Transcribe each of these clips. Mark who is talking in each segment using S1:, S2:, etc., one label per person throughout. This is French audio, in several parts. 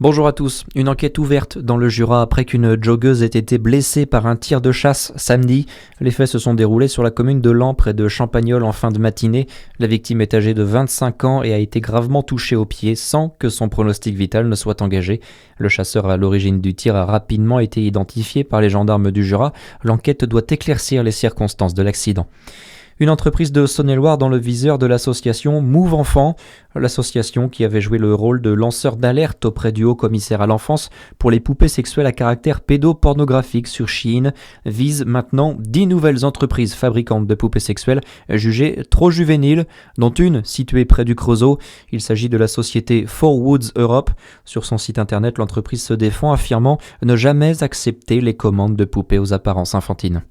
S1: Bonjour à tous. Une enquête ouverte dans le Jura après qu'une joggeuse ait été blessée par un tir de chasse samedi. Les faits se sont déroulés sur la commune de Laon, près de Champagnole, en fin de matinée. La victime est âgée de 25 ans et a été gravement touchée au pied sans que son pronostic vital ne soit engagé. Le chasseur à l'origine du tir a rapidement été identifié par les gendarmes du Jura. L'enquête doit éclaircir les circonstances de l'accident. Une entreprise de Saône-et-Loire dans le viseur de l'association Move Enfants, l'association qui avait joué le rôle de lanceur d'alerte auprès du haut-commissaire à l'enfance pour les poupées sexuelles à caractère pédopornographique sur Shein, vise maintenant 10 nouvelles entreprises fabricantes de poupées sexuelles jugées trop juvéniles, dont une située près du Creusot. Il s'agit de la société Four Woods Europe. Sur son site internet, l'entreprise se défend affirmant ne jamais accepter les commandes de poupées aux apparences infantines.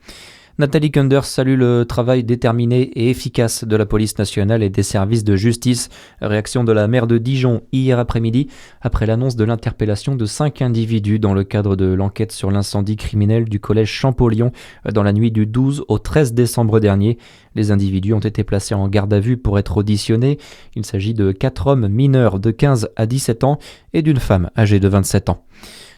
S1: Nathalie Kunders salue le travail déterminé et efficace de la police nationale et des services de justice. Réaction de la maire de Dijon hier après-midi après l'annonce de l'interpellation de 5 individus dans le cadre de l'enquête sur l'incendie criminel du collège Champollion dans la nuit du 12 au 13 décembre dernier. Les individus ont été placés en garde à vue pour être auditionnés. Il s'agit de 4 hommes mineurs de 15 à 17 ans et d'une femme âgée de 27 ans.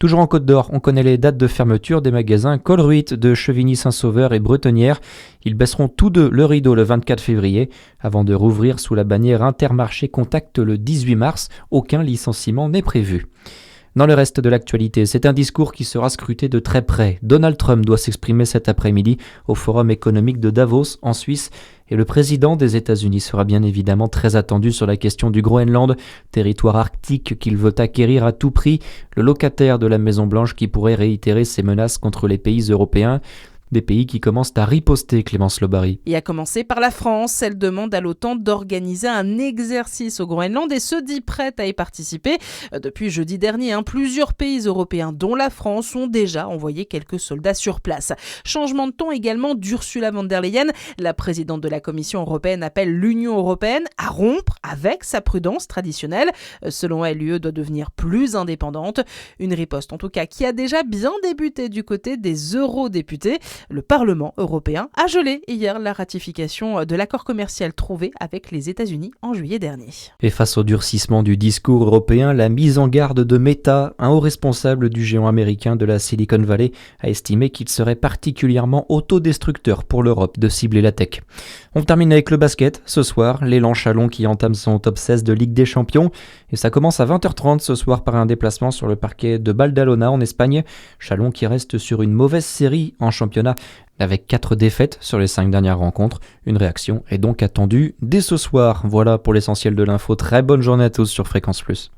S1: Toujours en Côte d'Or, on connaît les dates de fermeture des magasins Colruyt de Chevigny-Saint-Sauveur et Bretonnière. Ils baisseront tous deux le rideau le 24 février avant de rouvrir sous la bannière Intermarché Contact le 18 mars. Aucun licenciement n'est prévu. Dans le reste de l'actualité, c'est un discours qui sera scruté de très près. Donald Trump doit s'exprimer cet après-midi au Forum économique de Davos, en Suisse, et le président des États-Unis sera bien évidemment très attendu sur la question du Groenland, territoire arctique qu'il veut acquérir à tout prix, le locataire de la Maison-Blanche qui pourrait réitérer ses menaces contre les pays européens. Des pays qui commencent à riposter, Clémence Lobary.
S2: Et à commencer par la France, elle demande à l'OTAN d'organiser un exercice au Groenland et se dit prête à y participer. Depuis jeudi dernier, plusieurs pays européens, dont la France, ont déjà envoyé quelques soldats sur place. Changement de ton également d'Ursula von der Leyen. La présidente de la Commission européenne appelle l'Union européenne à rompre avec sa prudence traditionnelle. Selon elle, l'UE doit devenir plus indépendante. Une riposte en tout cas qui a déjà bien débuté du côté des eurodéputés. Le Parlement européen a gelé hier la ratification de l'accord commercial trouvé avec les États-Unis en juillet dernier.
S1: Et face au durcissement du discours européen, la mise en garde de Meta, un haut responsable du géant américain de la Silicon Valley, a estimé qu'il serait particulièrement autodestructeur pour l'Europe de cibler la tech. On termine avec le basket. Ce soir, l'élan Chalon qui entame son top 16 de Ligue des Champions. Et ça commence à 20h30 ce soir par un déplacement sur le parquet de Badalona en Espagne. Chalon qui reste sur une mauvaise série en championnat avec 4 défaites sur les 5 dernières rencontres. Une réaction est donc attendue dès ce soir. Voilà pour l'essentiel de l'info. Très bonne journée à tous sur Fréquence Plus.